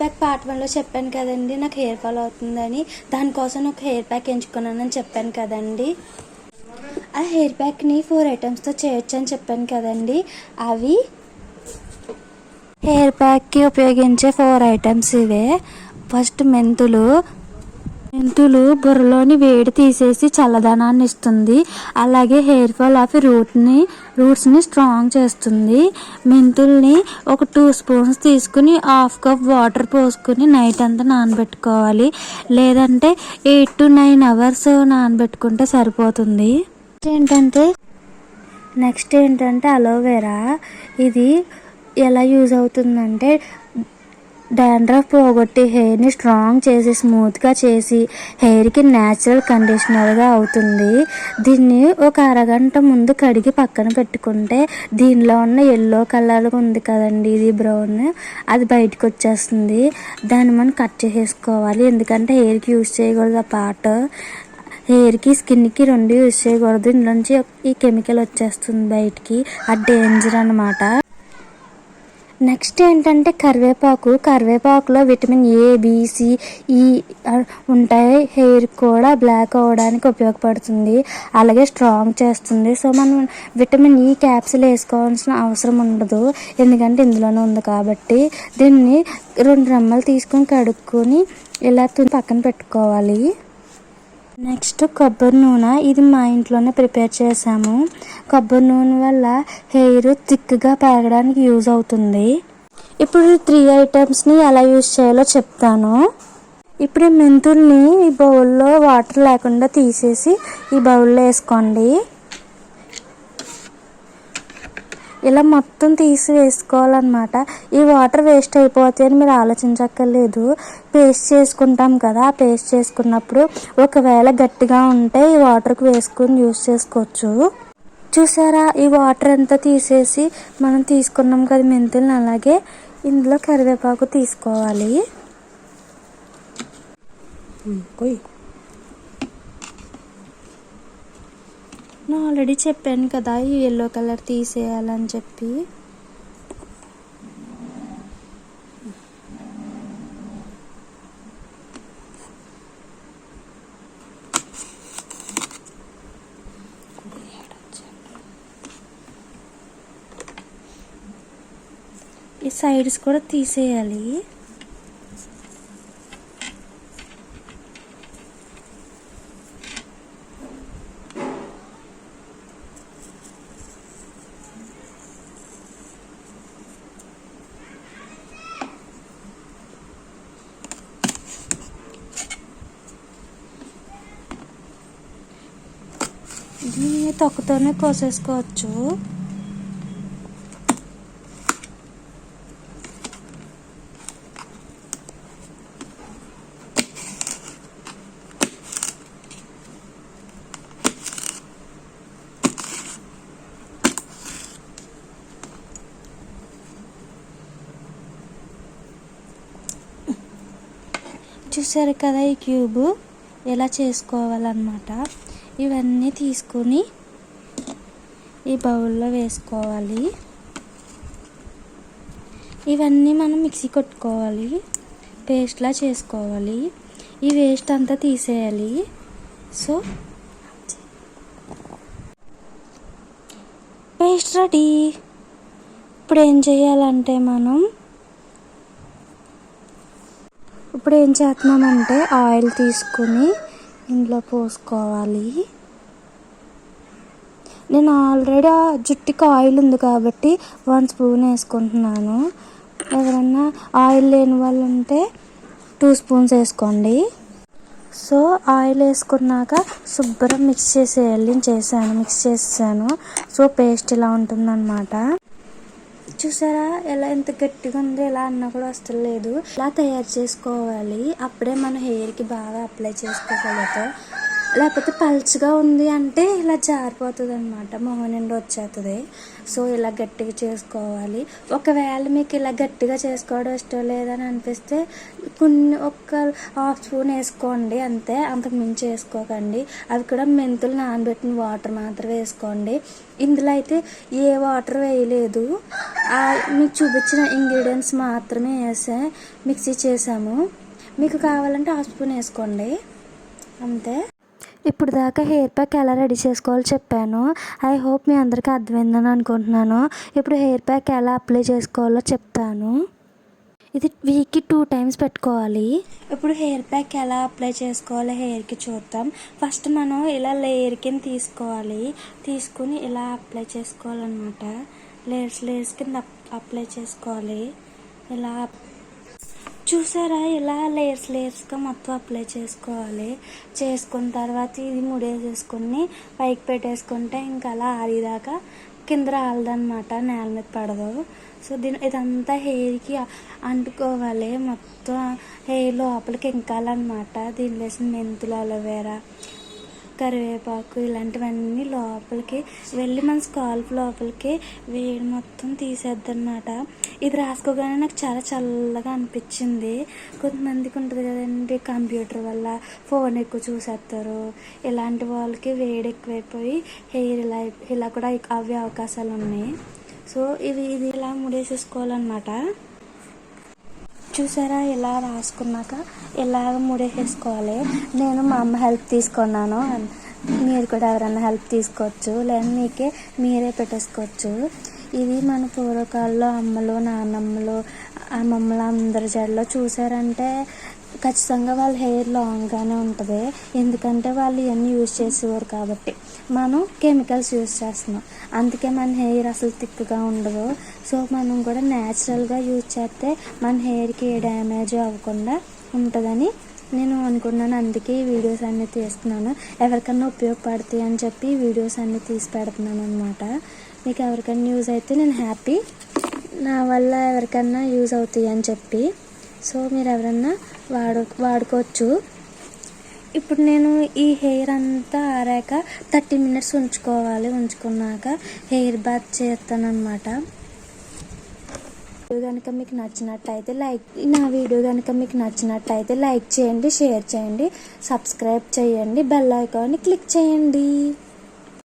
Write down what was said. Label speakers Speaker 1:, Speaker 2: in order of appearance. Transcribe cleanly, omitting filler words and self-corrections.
Speaker 1: Pack part 1లో చెప్పాను కదండి, నాకు హెయిర్ ఫాల్ అవుతుందని. దానికోసం ఒక హెయిర్ ప్యాక్ ఎంచుకున్నానని చెప్పాను కదండి. ఆ హెయిర్ ప్యాక్ని 4 ఐటమ్స్తో చేయొచ్చు అని చెప్పాను కదండి. అవి హెయిర్ ప్యాక్కి ఉపయోగించే 4 ఐటమ్స్ ఇవే. ఫస్ట్ మెంతులు బుర్రలోని వేడి తీసేసి చల్లదనాన్ని ఇస్తుంది. అలాగే హెయిర్ ఫాల్ ఆఫ్ రూట్స్ని స్ట్రాంగ్ చేస్తుంది. మెంతుల్ని ఒక 2 స్పూన్స్ తీసుకుని 1/2 కప్ వాటర్ పోసుకుని నైట్ అంతా నానబెట్టుకోవాలి. లేదంటే 8 to 9 అవర్స్ నానబెట్టుకుంటే సరిపోతుంది. నెక్స్ట్ ఏంటంటే అలోవెరా. ఇది ఎలా యూజ్ అవుతుందంటే డాండ్రఫ్ పోగొట్టి హెయిర్ని స్ట్రాంగ్ చేసి స్మూత్గా చేసి హెయిర్కి న్యాచురల్ కండిషనర్గా అవుతుంది. దీన్ని ఒక అరగంట ముందు కడిగి పక్కన పెట్టుకుంటే దీనిలో ఉన్న ఎల్లో కలర్ ఉంది కదండి, ఇది బ్రౌన్, అది బయటకు వచ్చేస్తుంది. దాన్ని మనం కట్ చేసేసుకోవాలి. ఎందుకంటే హెయిర్కి యూజ్ చేయకూడదు ఆ పార్ట్. హెయిర్కి స్కిన్కి 2 యూజ్ చేయకూడదు. ఇందులోంచి ఈ కెమికల్ వచ్చేస్తుంది బయటికి, అది డేంజర్ అన్నమాట. నెక్స్ట్ ఏంటంటే కరివేపాకులో vitamin A, B, C, E ఉంటాయి. హెయిర్ కూడా బ్లాక్ అవ్వడానికి ఉపయోగపడుతుంది, అలాగే స్ట్రాంగ్ చేస్తుంది. సో మనం విటమిన్ E క్యాప్సిల్ వేసుకోవాల్సిన అవసరం ఉండదు, ఎందుకంటే ఇందులోనే ఉంది కాబట్టి. దీన్ని 2 రెమ్మలు తీసుకొని కడుక్కొని ఇలా పక్కన పెట్టుకోవాలి. నెక్స్ట్ కొబ్బరి నూనె. ఇది మా ఇంట్లోనే ప్రిపేర్ చేసాము. కొబ్బరి నూనె వల్ల హెయిర్ థిక్గా పెరగడానికి యూజ్ అవుతుంది. ఇప్పుడు 3 ఐటమ్స్ని ఎలా యూజ్ చేయాలో చెప్తాను. ఇప్పుడు ఈ మెంతుల్ని ఈ బౌల్లో వాటర్ లేకుండా తీసేసి ఈ బౌల్లో వేసుకోండి. ఇలా మొత్తం తీసి వేసుకోవాలన్నమాట. ఈ వాటర్ వేస్ట్ అయిపోతాయి అని మీరు ఆలోచించక్కర్లేదు. పేస్ట్ చేసుకుంటాం కదా, ఆ పేస్ట్ చేసుకున్నప్పుడు ఒకవేళ గట్టిగా ఉంటే ఈ వాటర్కి వేసుకొని యూజ్ చేసుకోవచ్చు. చూసారా, ఈ వాటర్ అంతా తీసేసి మనం తీసుకున్నాం కదా మెంతులను, అలాగే ఇందులో కరివేపాకు తీసుకోవాలి. నేను ఆల్రెడీ చెప్పాను కదా ఈ ఎల్లో కలర్ తీసేయాలని చెప్పి. ఈ సైడ్స్ కూడా తీసేయాలి. దీన్ని తొక్కతోనే కోసేసుకోవచ్చు. చూసారు కదా ఈ క్యూబ్ ఎలా చేసుకోవాలన్నమాట. ఇవన్నీ తీసుకొని ఈ బౌల్లో వేసుకోవాలి. ఇవన్నీ మనం మిక్సీ కొట్టుకోవాలి, పేస్ట్లా చేసుకోవాలి. ఈ వేస్ట్ అంతా తీసేయాలి. So paste ready. ఇప్పుడు ఏం చేయాలంటే ఇప్పుడు ఏం చేస్తున్నామంటే ఆయిల్ తీసుకుని ఇందులో పోసుకోవాలి. నేను ఆల్రెడీ ఆ జుట్టుకి ఆయిల్ ఉంది కాబట్టి 1 స్పూన్ వేసుకుంటున్నాను. ఎవరన్నా ఆయిల్ లేని వాళ్ళు ఉంటే 2 స్పూన్స్ వేసుకోండి. సో ఆయిల్ వేసుకున్నాక శుభ్రం మిక్స్ చేసేయాలి. నేను మిక్స్ చేసాను. సో పేస్ట్ ఇలా ఉంటుందన్నమాట. చూసారా ఎలా ఎంత గట్టిగా ఉందో, ఎలా అన్నా కూడా వస్తలేదు. ఇలా తయారు చేసుకోవాలి, అప్పుడే మన హెయిర్కి బాగా అప్లై చేసుకోగలుగుతాం. లేకపోతే పల్చగా ఉంది అంటే ఇలా జారిపోతుంది అనమాట, మొహం నిండి వచ్చేస్తుంది. సో ఇలా గట్టిగా చేసుకోవాలి. ఒకవేళ మీకు ఇలా గట్టిగా చేసుకోవడం ఇష్టం లేదని అనిపిస్తే ఒక్క హాఫ్ స్పూన్ వేసుకోండి అంతే, అంతకు మించి వేసుకోకండి. అవి కూడా మెంతులు నానబెట్టిన వాటర్ మాత్రమే వేసుకోండి. ఇందులో అయితే ఏ వాటర్ వేయలేదు, మీకు చూపించిన ఇంగ్రీడియంట్స్ మాత్రమే వేసా మిక్సీ చేసాము. మీకు కావాలంటే హాఫ్ స్పూన్ వేసుకోండి అంతే. ఇప్పుడు దాకా హెయిర్ ప్యాక్ ఎలా రెడీ చేసుకోవాలో చెప్పాను. ఐ హోప్ మీ అందరికీ అర్థమైందని అనుకుంటున్నాను. ఇప్పుడు హెయిర్ ప్యాక్ ఎలా అప్లై చేసుకోవాలో చెప్తాను. ఇది వీక్కి 2 times పెట్టుకోవాలి. ఇప్పుడు హెయిర్ ప్యాక్ ఎలా అప్లై చేసుకోవాలో హెయిర్కి చూద్దాం. ఫస్ట్ మనం ఇలా లేయర్ కింద తీసుకోవాలి, తీసుకుని ఇలా అప్లై చేసుకోవాలన్నమాట. లేయర్స్ కింద అప్లై చేసుకోవాలి. ఇలా చూసారా, ఇలా లేయర్స్గా మొత్తం అప్లై చేసుకోవాలి. చేసుకున్న తర్వాత ఇది ముడేసేసుకుని పైకి పెట్టేసుకుంటే ఇంకా అలా ఆరిదాకా కింద రాలదన్నమాట, నేల మీద పడదు. సో ఇదంతా హెయిర్కి అంటుకోవాలి, మొత్తం హెయిర్ లోపలికి ఇంకాలన్నమాట. దీనిలో వేసిన మెంతులు, అలోవేరా, కరివేపాకు ఇలాంటివన్నీ లోపలికి వెళ్ళి మన స్కాల్ప్ లోపలికి వేడి మొత్తం తీసేద్దన్నమాట. ఇది రాసుకోగానే నాకు చాలా చల్లగా అనిపించింది. కొంతమందికి ఉంటుంది కదండి, కంప్యూటర్ వల్ల ఫోన్ ఎక్కువ చూసేస్తారు, ఇలాంటి వాళ్ళకి వేడి ఎక్కువైపోయి హెయిర్ ఇలా కూడా అవ్వే అవకాశాలు ఉన్నాయి. సో ఇది ఇలా ముడేసేసుకోవాలన్నమాట. చూసారా, ఇలా రాసుకున్నాక ఇలాగ ముడేసేసుకోవాలి. నేను మా అమ్మ హెల్ప్ తీసుకున్నాను, మీరు కూడా ఎవరైనా హెల్ప్ తీసుకోవచ్చు, లేదా మీరే పెట్టేసుకోవచ్చు. ఇది మన పూర్వకాలంలో అమ్మలు, నాన్నమ్మలు, అమ్మమ్మలు అందరి జడలో చూసారంటే ఖచ్చితంగా వాళ్ళ హెయిర్ లాంగ్గానే ఉంటుంది. ఎందుకంటే వాళ్ళు ఇవన్నీ యూజ్ చేసేవారు కాబట్టి. మనం కెమికల్స్ యూజ్ చేస్తున్నాం, అందుకే మన హెయిర్ అసలు థిక్గా ఉండదు. సో మనం కూడా న్యాచురల్గా యూజ్ చేస్తే మన హెయిర్కి ఏ డ్యామేజ్ అవ్వకుండా ఉంటుందని నేను అనుకున్నాను. అందుకే ఈ వీడియోస్ అన్నీ తీస్తున్నాను. ఎవరికన్నా ఉపయోగపడతాయి అని చెప్పి ఈ వీడియోస్ అన్నీ తీసి పెడుతున్నాను అనమాట. మీకు ఎవరికైనా యూజ్ అయితే నేను హ్యాపీ, నా వల్ల ఎవరికన్నా యూజ్ అవుతాయి అని చెప్పి. సో మీరు ఎవరన్నా వాడుకోవచ్చు. ఇప్పుడు నేను ఈ హెయిర్ అంతా ఆరాక 30 minutes ఉంచుకోవాలి. ఉంచుకున్నాక హెయిర్ బాత్ చేస్తానన్నమాట. కనుక మీకు నచ్చినట్టయితే నా వీడియో కనుక మీకు నచ్చినట్టయితే లైక్ చేయండి, షేర్ చేయండి, సబ్స్క్రైబ్ చేయండి, బెల్ ఐకాన్ని క్లిక్ చేయండి.